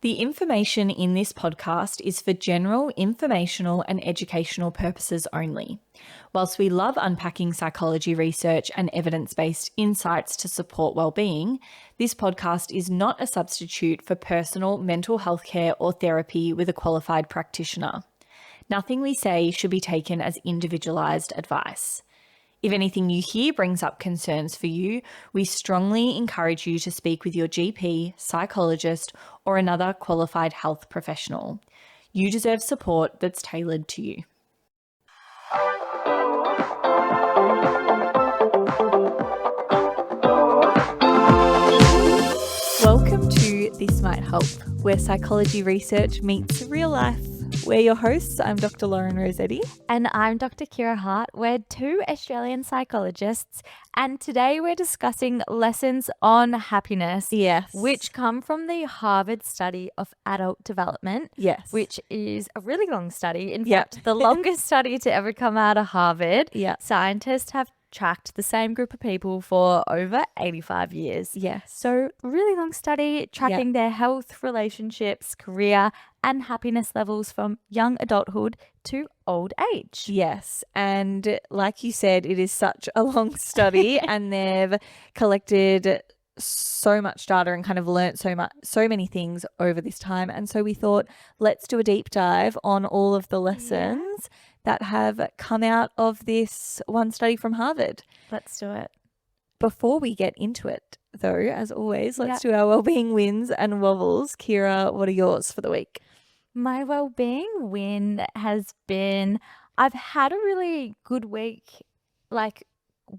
The information in this podcast is for general informational and educational purposes only. Whilst we love unpacking psychology research and evidence-based insights to support well-being, this podcast is not a substitute for personal mental health care or therapy with a qualified practitioner. Nothing we say should be taken as individualised advice. If anything you hear brings up concerns for you, we strongly encourage you to speak with your GP, psychologist, or another qualified health professional. You deserve support that's tailored to you. Welcome to This Might Help, where psychology research meets real life. We're your hosts. I'm Dr. Lauren Rossetti. And I'm Dr. Kira Hart. We're two Australian psychologists, and today we're discussing lessons on happiness. Yes. Which come from the Harvard study of adult development. Yes. Which is a really long study. In fact, the longest study to ever come out of Harvard. Yeah. Scientists have tracked the same group of people for over 85 years. Yes. So really long study tracking their health, relationships, career and happiness levels from young adulthood to old age. Yes. And like you said, it is such a long study and they've collected so much data and kind of learnt so many things over this time. And so we thought, let's do a deep dive on all of the lessons that have come out of this one study from Harvard. Let's do it. Before we get into it, though, as always, let's do our wellbeing wins and wobbles. Kira, what are yours for the week? My wellbeing win has been, I've had a really good week, like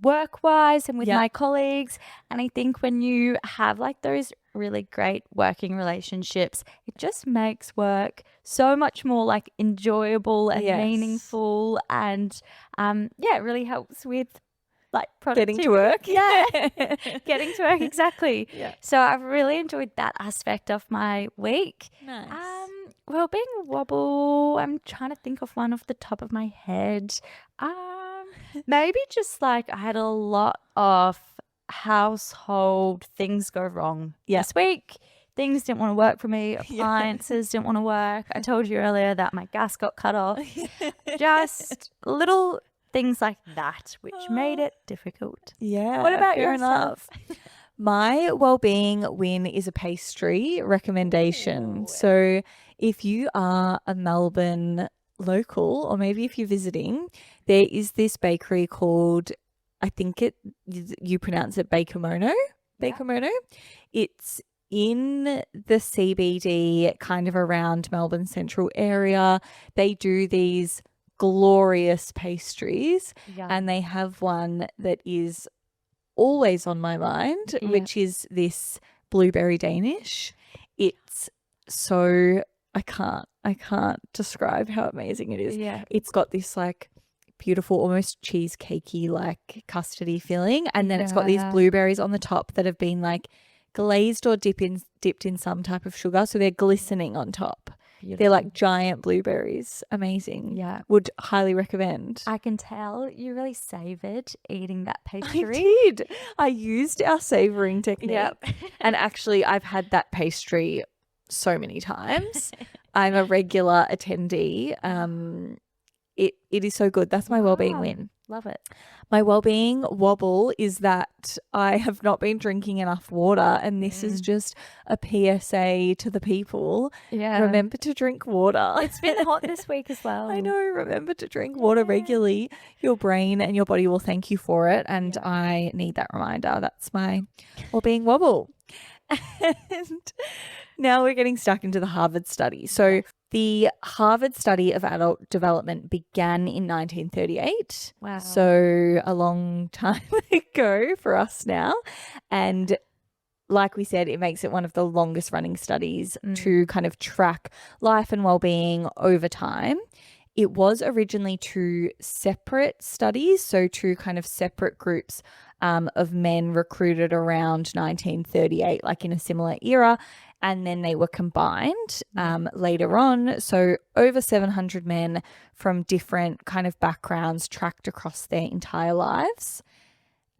work-wise and with my colleagues. And I think when you have like those really great working relationships, it just makes work so much more like enjoyable and meaningful, and it really helps with like productivity. Getting to work. Getting to work, exactly. So I've really enjoyed that aspect of my week. Nice. Wellbeing wobble, I'm trying to think of one off the top of my head. Maybe just like I had a lot of household things go wrong this week. Things didn't want to work for me. Appliances didn't want to work. I told you earlier that my gas got cut off. Just little things like that, which made it difficult. Yeah. What about yourself? My wellbeing win is a pastry recommendation. So if you are a Melbourne local, or maybe if you're visiting, there is this bakery called, I think you pronounce it Bakermono. It's in the CBD, kind of around Melbourne Central area. They do these glorious pastries, and they have one that is always on my mind, which is this blueberry Danish. It's so, I can't describe how amazing it is. It's got this like beautiful, almost cheesecakey, like custardy filling, and then it's got these blueberries on the top that have been like glazed or dipped in some type of sugar, so they're glistening on top. Beautiful. They're like giant blueberries. Amazing. Yeah. Would highly recommend. I can tell you really savoured eating that pastry. I did. I used our savouring technique. And actually I've had that pastry so many times. I'm a regular attendee. It is so good. That's my wellbeing win. Love it. My wellbeing wobble is that I have not been drinking enough water, and this is just a PSA to the people. Remember to drink water. It's been hot this week as well. I know. Remember to drink water regularly. Your brain and your body will thank you for it, and I need that reminder. That's my wellbeing wobble. And now we're getting stuck into the Harvard study. So the Harvard study of adult development began in 1938. Wow. So a long time ago for us now. And like we said, it makes it one of the longest running studies to kind of track life and well-being over time. It was originally two separate studies, so two kind of separate groups of men recruited around 1938, like in a similar era, and then they were combined later on. So over 700 men from different kind of backgrounds tracked across their entire lives.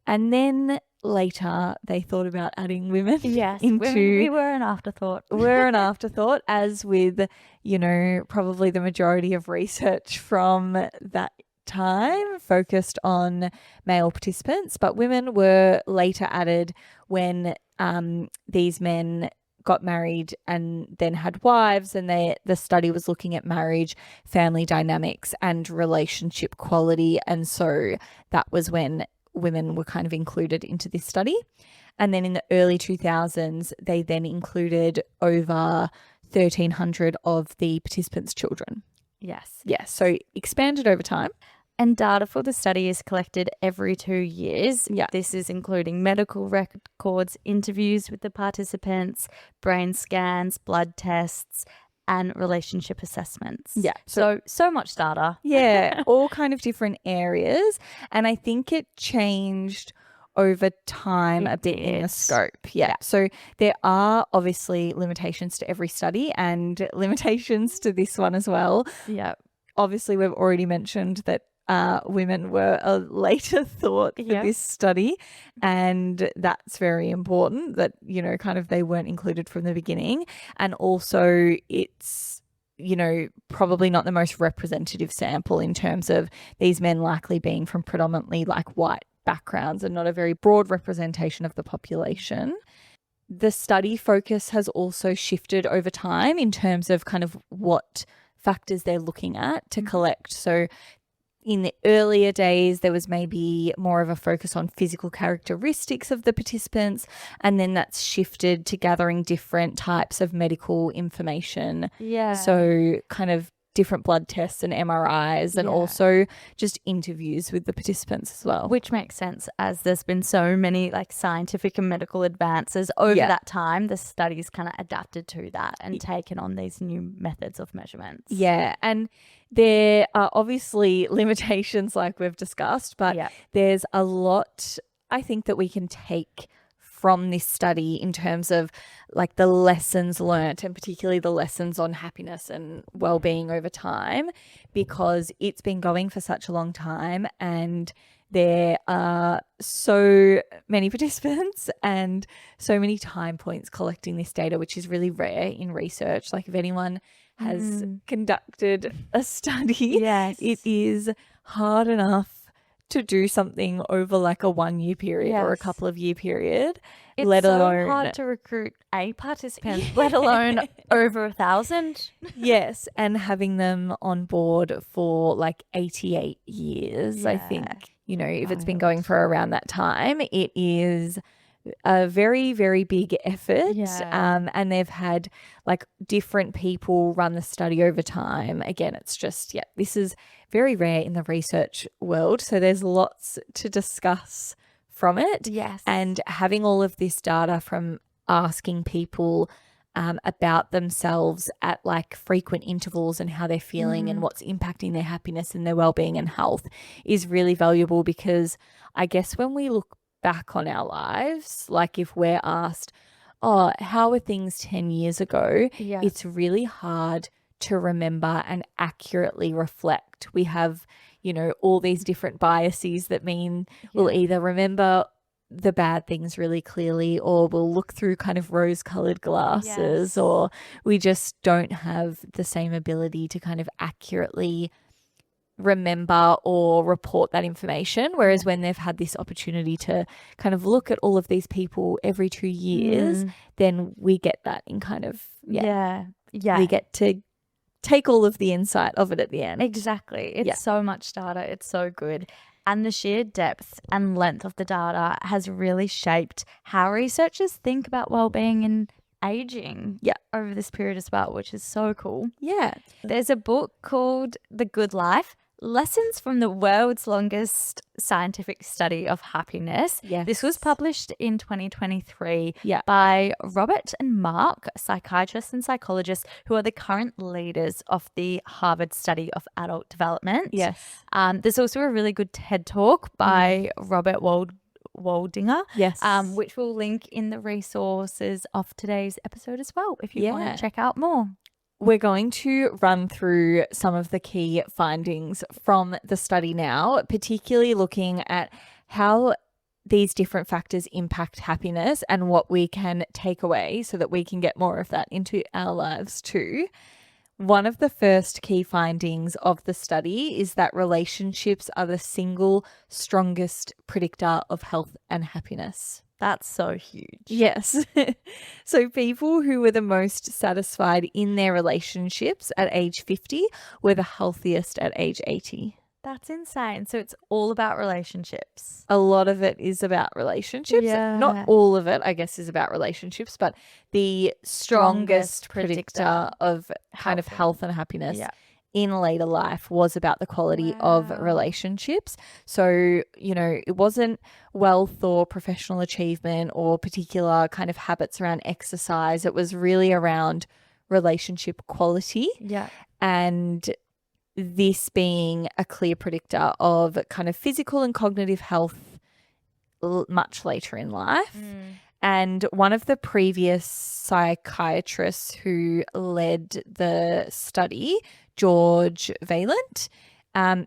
And then later they thought about adding women Yes, into we were an afterthought. were an afterthought, as with, probably the majority of research from that time focused on male participants, but women were later added when these men got married and then had wives, and the study was looking at marriage, family dynamics, and relationship quality. And so that was when women were kind of included into this study. And then in the early 2000s, they then included over 1,300 of the participants' children. Yes. Yes, so expanded over time. And data for the study is collected every 2 years. Yeah. This is including medical records, interviews with the participants, brain scans, blood tests, and relationship assessments. Yeah. So much data. Yeah, all kind of different areas. And I think it changed over time a bit in the scope. Yeah. So there are obviously limitations to every study and limitations to this one as well. Yeah. Obviously, we've already mentioned that women were a later thought for this study, and that's very important that, kind of they weren't included from the beginning. And also it's, probably not the most representative sample in terms of these men likely being from predominantly like white backgrounds and not a very broad representation of the population. The study focus has also shifted over time in terms of kind of what factors they're looking at to collect. So in the earlier days, there was maybe more of a focus on physical characteristics of the participants, and then that's shifted to gathering different types of medical information. Yeah. So kind of different blood tests and MRIs, and also just interviews with the participants as well. Which makes sense, as there's been so many like scientific and medical advances over that time. The studies kind of adapted to that and taken on these new methods of measurements. Yeah, and there are obviously limitations like we've discussed, but there's a lot I think that we can take from this study in terms of like the lessons learnt, and particularly the lessons on happiness and well-being over time, because it's been going for such a long time and there are so many participants and so many time points collecting this data, which is really rare in research. Like if anyone has conducted a study, it is hard enough to do something over like a 1 year period or a couple of year period. It's let alone so hard to recruit a participant, let alone over 1,000. Yes, and having them on board for like 88 years, I think, if it's been going for around that time, it is a very, very big effort. And they've had like different people run the study over time. Again, it's just, this is very rare in the research world. So there's lots to discuss from it. Yes. And having all of this data from asking people about themselves at like frequent intervals and how they're feeling and what's impacting their happiness and their well-being and health is really valuable, because I guess when we look back on our lives, like if we're asked, how were things 10 years ago? It's really hard to remember and accurately reflect. We have, all these different biases that mean we'll either remember the bad things really clearly, or we'll look through kind of rose-colored glasses, or we just don't have the same ability to kind of accurately remember or report that information. Whereas when they've had this opportunity to kind of look at all of these people every 2 years, then we get that in kind of, we get to take all of the insight of it at the end. Exactly. It's so much data. It's so good. And the sheer depth and length of the data has really shaped how researchers think about well-being and aging over this period as well, which is so cool. Yeah. There's a book called The Good Life: Lessons from the World's Longest Scientific Study of Happiness. Yes. This was published in 2023 by Robert and Mark, psychiatrists and psychologists who are the current leaders of the Harvard study of adult development. Yes. There's also a really good TED Talk by Robert Waldinger, which we'll link in the resources of today's episode as well if you want to check out more. We're going to run through some of the key findings from the study now, particularly looking at how these different factors impact happiness and what we can take away so that we can get more of that into our lives too. One of the first key findings of the study is that relationships are the single strongest predictor of health and happiness. That's so huge. Yes. So people who were the most satisfied in their relationships at age 50 were the healthiest at age 80. That's insane. So it's all about relationships. A lot of it is about relationships. Yeah. Not all of it, I guess, is about relationships, but the strongest predictor of kind of health and happiness in later life was about the quality of relationships. So, you know, it wasn't wealth or professional achievement or particular kind of habits around exercise. It was really around relationship quality. Yeah. And this being a clear predictor of kind of physical and cognitive health much later in life. And one of the previous psychiatrists who led the study, George Vaillant,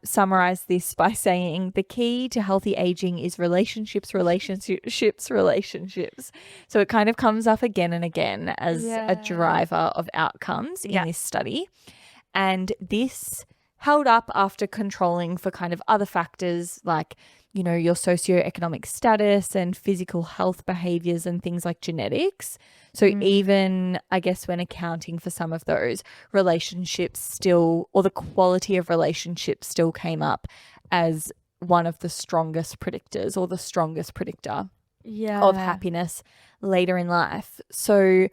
summarized this by saying the key to healthy aging is relationships. So it kind of comes up again and again as a driver of outcomes in this study. And this held up after controlling for kind of other factors like, you know, your socioeconomic status and physical health behaviors and things like genetics. So even, I guess, when accounting for some of those, relationships still, or the quality of relationships still came up as one of the strongest predictors or the strongest predictor of happiness later in life. So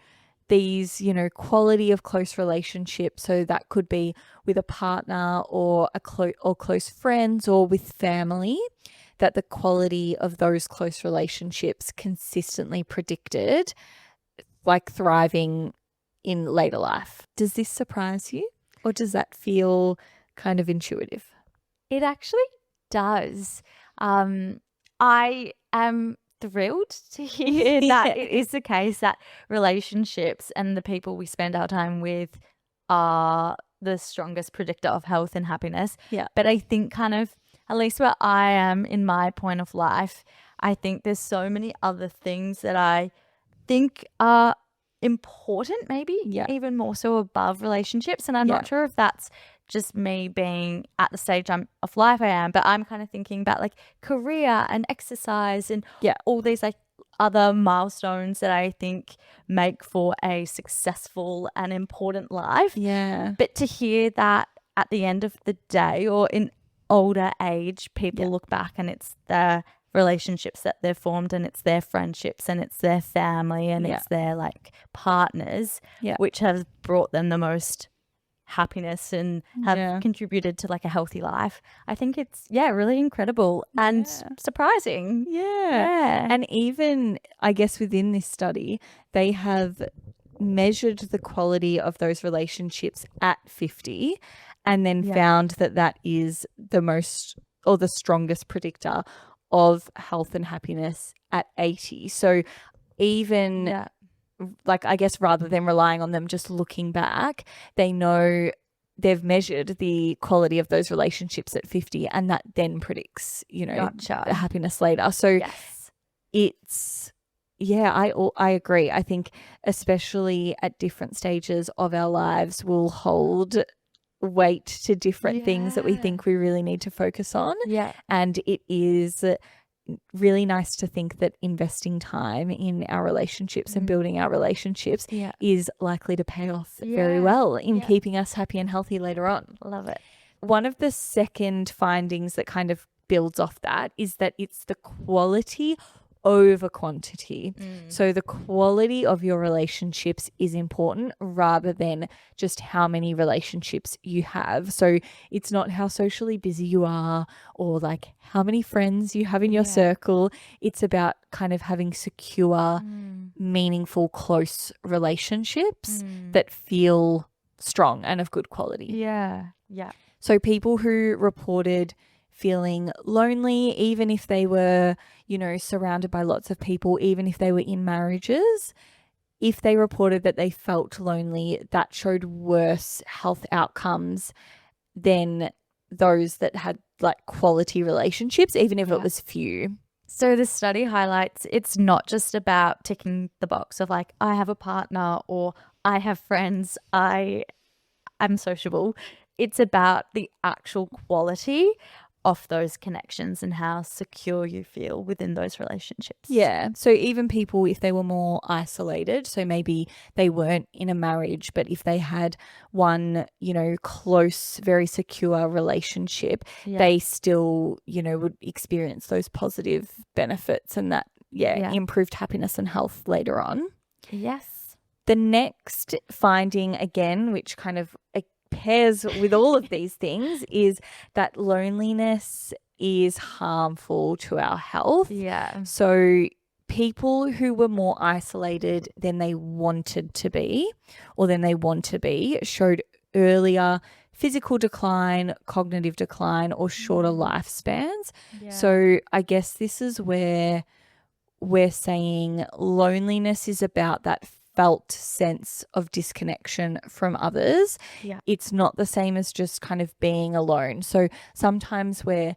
these, you know, quality of close relationships, so that could be with a partner or or close friends or with family, that the quality of those close relationships consistently predicted like thriving in later life. Does this surprise you, or does that feel kind of intuitive? It actually does. I am thrilled to hear that it is the case that relationships and the people we spend our time with are the strongest predictor of health and happiness. Yeah. But I think kind of, at least where I am in my point of life, I think there's so many other things that I think are important, maybe even more so above relationships. And I'm not sure if that's just me being at the stage of life I am, but I'm kind of thinking about like career and exercise and all these like other milestones that I think make for a successful and important life. Yeah. But to hear that at the end of the day or in older age, people look back and it's the relationships that they've formed and it's their friendships and it's their family and it's their like partners, which have brought them the most happiness and have contributed to like a healthy life. I think it's really incredible and surprising. And even I guess within this study they have measured the quality of those relationships at 50 and then found that that is the most or the strongest predictor of health and happiness at 80. So even like, I guess rather than relying on them just looking back, they know they've measured the quality of those relationships at 50 and that then predicts, you know, the happiness later. So it's, I agree. I think especially at different stages of our lives, we'll hold weight to different things that we think we really need to focus on. And it is really nice to think that investing time in our relationships and building our relationships is likely to pay off very well in keeping us happy and healthy later on. Love it. One of the second findings that kind of builds off that is that it's the quality over quantity. So the quality of your relationships is important rather than just how many relationships you have. So it's not how socially busy you are or like how many friends you have in your circle. It's about kind of having secure, meaningful, close relationships that feel strong and of good quality. So people who reported feeling lonely, even if they were, you know, surrounded by lots of people, even if they were in marriages, if they reported that they felt lonely, that showed worse health outcomes than those that had like quality relationships, even if it was few. So the study highlights it's not just about ticking the box of like, I have a partner or I have friends, I'm sociable. It's about the actual quality of those connections and how secure you feel within those relationships. Yeah. So even people, if they were more isolated, so maybe they weren't in a marriage, but if they had one, close, very secure relationship, they still, would experience those positive benefits and that, improved happiness and health later on. Yes. The next finding, again, which kind of pairs with all of these things, is that loneliness is harmful to our health. Yeah. So people who were more isolated than they wanted to be or than they want to be showed earlier physical decline, cognitive decline, or shorter lifespans. Yeah. So I guess this is where we're saying loneliness is about that felt sense of disconnection from others. Yeah. It's not the same as just kind of being alone. So sometimes we're,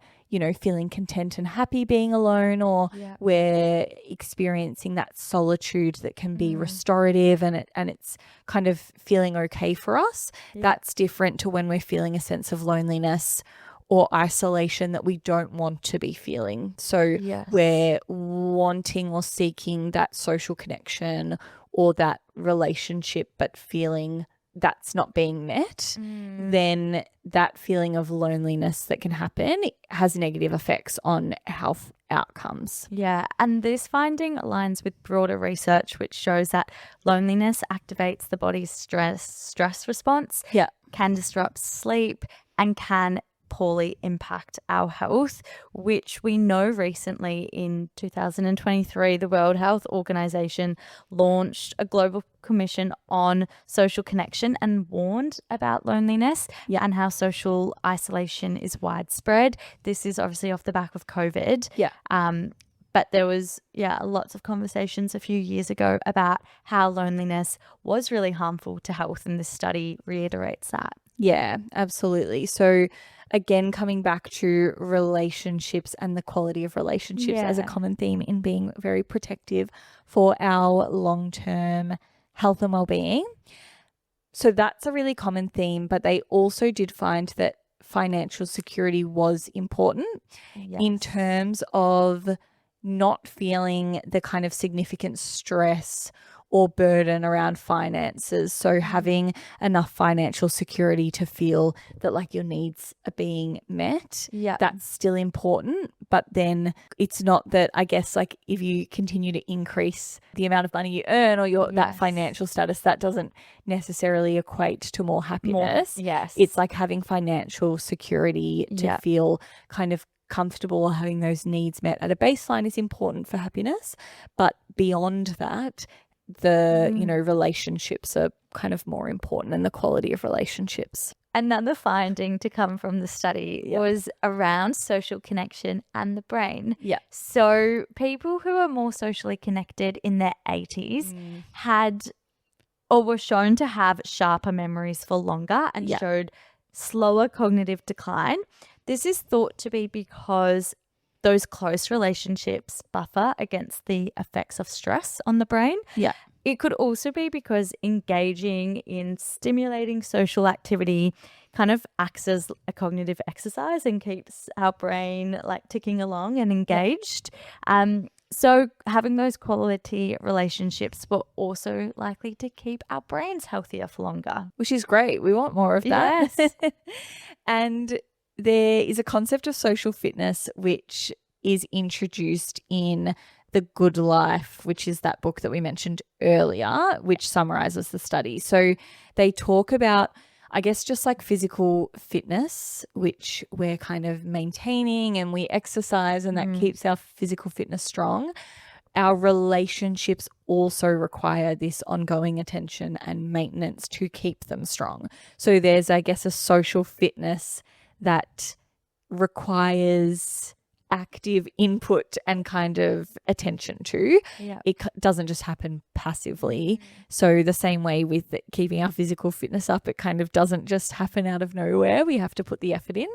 feeling content and happy being alone, or we're experiencing that solitude that can be restorative and it's kind of feeling okay for us. That's different to when we're feeling a sense of loneliness or isolation that we don't want to be feeling. So we're wanting or seeking that social connection or that relationship, but feeling that's not being met, then that feeling of loneliness that can happen has negative effects on health outcomes. Yeah, and this finding aligns with broader research which shows that loneliness activates the body's stress response, can disrupt sleep, and can poorly impact our health, which we know recently in 2023, the World Health Organization launched a global commission on social connection and warned about loneliness and how social isolation is widespread. This is obviously off the back of COVID. But there was, lots of conversations a few years ago about how loneliness was really harmful to health, and this study reiterates that. Yeah, absolutely. So again, coming back to relationships and the quality of relationships as a common theme in being very protective for our long-term health and well-being. So that's a really common theme, but they also did find that financial security was important in terms of not feeling the kind of significant stress or burden around finances. So having enough financial security to feel that like your needs are being met, that's still important. But then it's not that, I guess, like if you continue to increase the amount of money you earn or your that financial status, that doesn't necessarily equate to more happiness. It's like having financial security to feel kind of comfortable or having those needs met at a baseline is important for happiness. But beyond that, the relationships are kind of more important, and the quality of relationships. Another finding to come from the study was around social connection and the brain. So people who are more socially connected in their 80s had or were shown to have sharper memories for longer and showed slower cognitive decline. This is thought to be because those close relationships buffer against the effects of stress on the brain. It could also be because engaging in stimulating social activity kind of acts as a cognitive exercise and keeps our brain like ticking along and engaged. So having those quality relationships were also likely to keep our brains healthier for longer. Which is great. We want more of that. And there is a concept of social fitness which is introduced in The Good Life, which is that book that we mentioned earlier, which summarizes the study. So they talk about, I guess, just like physical fitness, which we're kind of maintaining and we exercise and that keeps our physical fitness strong. Our relationships also require this ongoing attention and maintenance to keep them strong. So there's, I guess, a social fitness that requires active input and kind of attention to. It doesn't just happen passively. So the same way with keeping our physical fitness up, it kind of doesn't just happen out of nowhere. We have to put the effort in.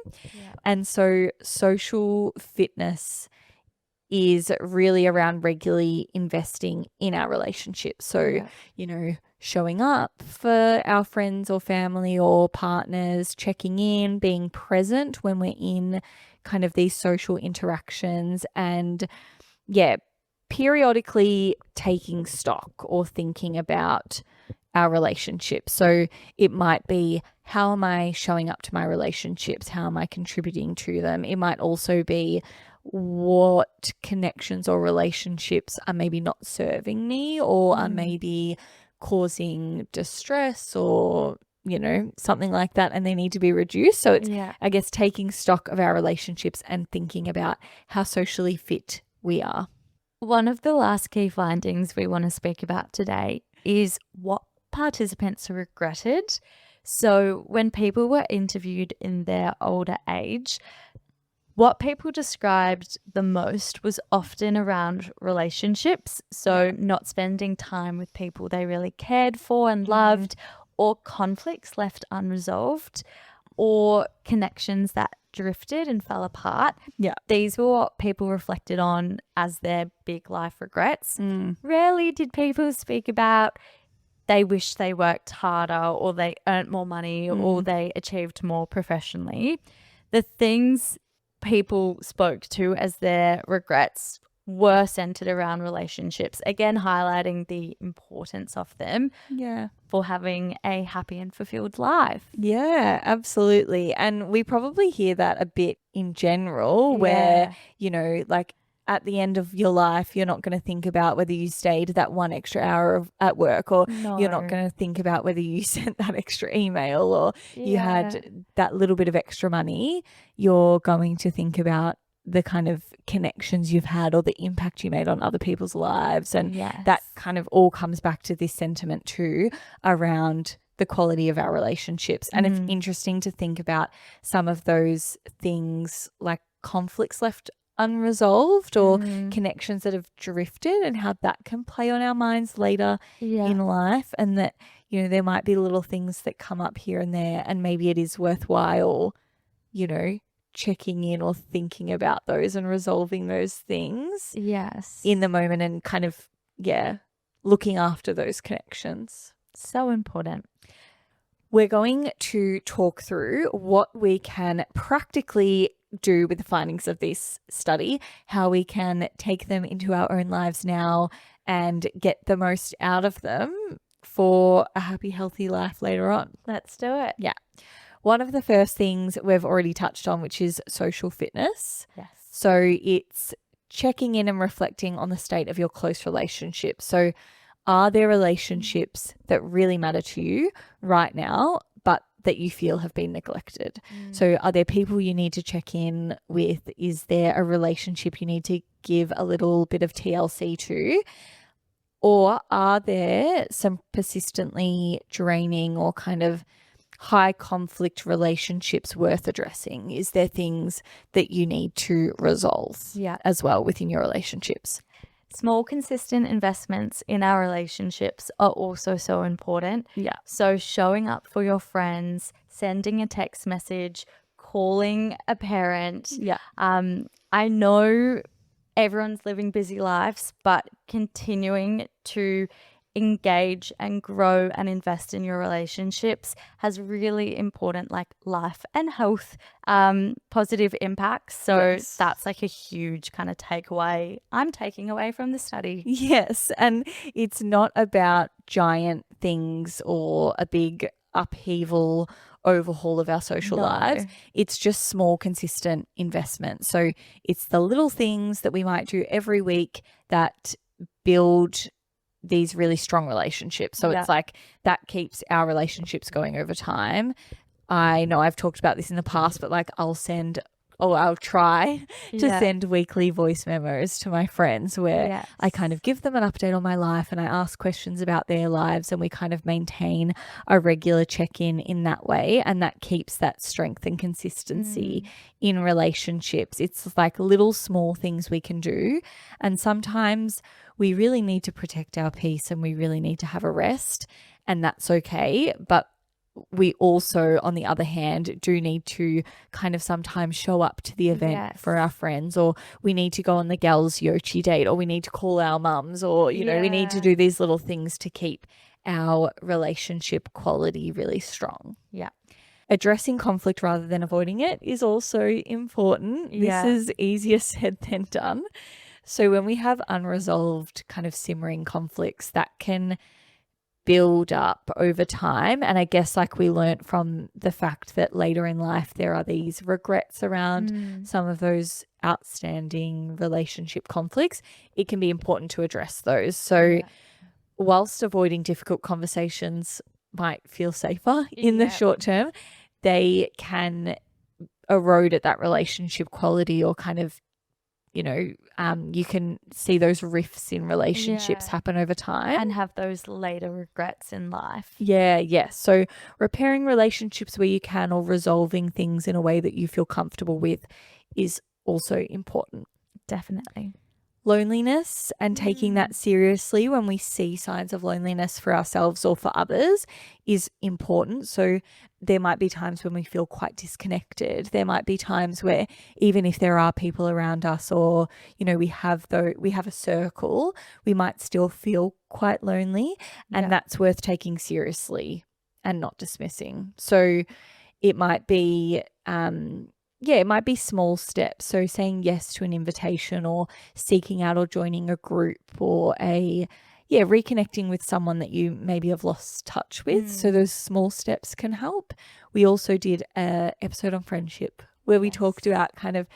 And so social fitness is really around regularly investing in our relationships. So, showing up for our friends or family or partners, checking in, being present when we're in kind of these social interactions, and periodically taking stock or thinking about our relationships. So it might be, how am I showing up to my relationships? How am I contributing to them? It might also be, what connections or relationships are maybe not serving me or are maybe causing distress or something like that, and they need to be reduced. So it's, I guess, taking stock of our relationships and thinking about how socially fit we are. One of the last key findings we want to speak about today is what participants regretted. So when people were interviewed in their older age, what people described the most was often around relationships. So not spending time with people they really cared for and loved, or conflicts left unresolved, or connections that drifted and fell apart. Yeah. These were what people reflected on as their big life regrets. Rarely did people speak about they wish they worked harder or they earned more money or they achieved more professionally. The things people spoke to as their regrets were centered around relationships, again highlighting the importance of them for having a happy and fulfilled life. Yeah, absolutely. And we probably hear that a bit in general where, like at the end of your life, you're not going to think about whether you stayed that one extra hour at work, or you're not going to think about whether you sent that extra email or you had that little bit of extra money. You're going to think about the kind of connections you've had or the impact you made on other people's lives. And that kind of all comes back to this sentiment too around the quality of our relationships. And it's interesting to think about some of those things like conflicts left unresolved or connections that have drifted, and how that can play on our minds later in life. And that, there might be little things that come up here and there, and maybe it is worthwhile, checking in or thinking about those and resolving those things in the moment, and kind of looking after those connections. So important. We're going to talk through what we can practically do with the findings of this study, how we can take them into our own lives now and get the most out of them for a happy, healthy life later on. Let's do it. Yeah. One of the first things we've already touched on, which is social fitness. Yes. So it's checking in and reflecting on the state of your close relationships. So are there relationships that really matter to you right now, but that you feel have been neglected? So are there people you need to check in with? Is there a relationship you need to give a little bit of TLC to? Or are there some persistently draining or kind of high conflict relationships worth addressing? Is there things that you need to resolve as well within your relationships? Small, consistent investments in our relationships are also so important. Yeah. So showing up for your friends, sending a text message, calling a parent. Yeah. I know everyone's living busy lives, but continuing to engage and grow and invest in your relationships has really important life and health positive impacts. So that's a huge kind of takeaway I'm taking away from the study. Yes, and it's not about giant things or a big upheaval overhaul of our social lives. It's just small, consistent investment. So it's the little things that we might do every week that build these really strong relationships. So it's like that keeps our relationships going over time. I know I've talked about this in the past, but I'll try to send weekly voice memos to my friends where I kind of give them an update on my life and I ask questions about their lives, and we kind of maintain a regular check-in in that way, and that keeps that strength and consistency in relationships. It's like little small things we can do, and sometimes we really need to protect our peace and we really need to have a rest, and that's okay. But we also, on the other hand, do need to kind of sometimes show up to the event for our friends, or we need to go on the gals yochi date, or we need to call our mums, or, you know, we need to do these little things to keep our relationship quality really strong. Yeah. Addressing conflict rather than avoiding it is also important. This is easier said than done. So when we have unresolved kind of simmering conflicts, that can build up over time. And I guess like we learnt from the fact that later in life there are these regrets around some of those outstanding relationship conflicts, it can be important to address those. So whilst avoiding difficult conversations might feel safer in the short term, they can erode at that relationship quality, or kind of, you know, you can see those rifts in relationships happen over time. And have those later regrets in life. Yeah. So repairing relationships where you can, or resolving things in a way that you feel comfortable with, is also important. Definitely. Loneliness, and taking that seriously when we see signs of loneliness for ourselves or for others, is important. So there might be times when we feel quite disconnected. There might be times where even if there are people around us, or, you know, we have a circle, we might still feel quite lonely, and that's worth taking seriously and not dismissing. So it might be it might be small steps. So saying yes to an invitation, or seeking out or joining a group, or reconnecting with someone that you maybe have lost touch with. So those small steps can help. We also did an episode on friendship where we talked about kind of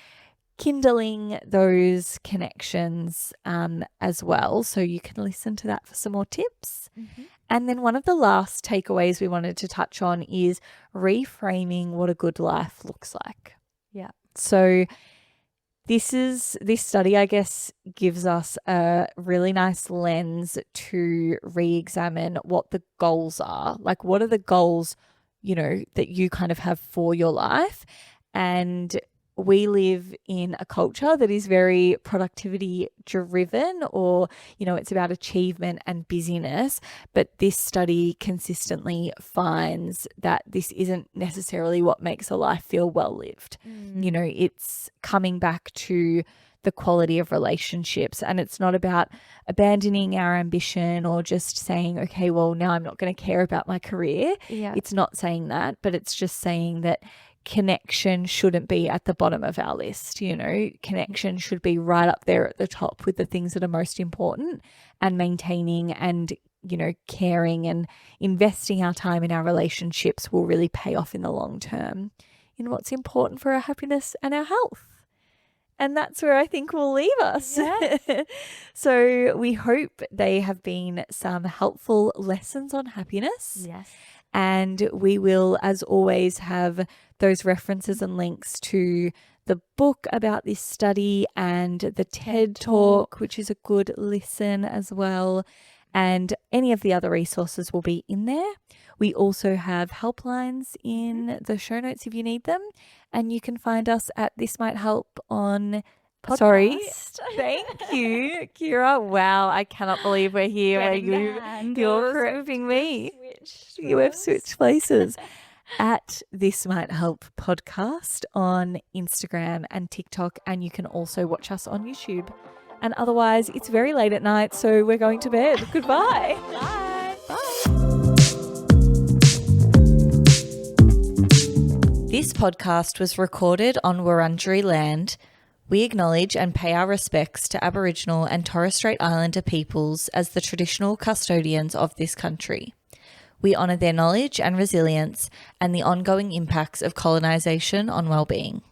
kindling those connections as well. So you can listen to that for some more tips. And then one of the last takeaways we wanted to touch on is reframing what a good life looks like. Yeah. So this study, I guess, gives us a really nice lens to re-examine what the goals are. Like, what are the goals, you know, that you kind of have for your life? And we live in a culture that is very productivity driven, or, you know, it's about achievement and busyness. But this study consistently finds that this isn't necessarily what makes a life feel well lived. You know, it's coming back to the quality of relationships, and it's not about abandoning our ambition, or just saying, okay, well, now I'm not going to care about my career. It's not saying that, but it's just saying that connection shouldn't be at the bottom of our list. You know, connection should be right up there at the top with the things that are most important, and maintaining and, you know, caring and investing our time in our relationships will really pay off in the long term in what's important for our happiness and our health. And that's where I think we'll leave us. So we hope they have been some helpful lessons on happiness. And we will, as always, have those references and links to the book about this study, and the TED Talk, which is a good listen as well. And any of the other resources will be in there. We also have helplines in the show notes if you need them. And you can find us at This Might Help on Podcast. Sorry. Thank you, Kira. Wow, I cannot believe we're here. You're correcting me. You have switched places. At This Might Help Podcast on Instagram and TikTok. And you can also watch us on YouTube. And otherwise, it's very late at night, so we're going to bed. Goodbye. Bye. This podcast was recorded on Wurundjeri land. We acknowledge and pay our respects to Aboriginal and Torres Strait Islander peoples as the traditional custodians of this country. We honour their knowledge and resilience, and the ongoing impacts of colonisation on wellbeing.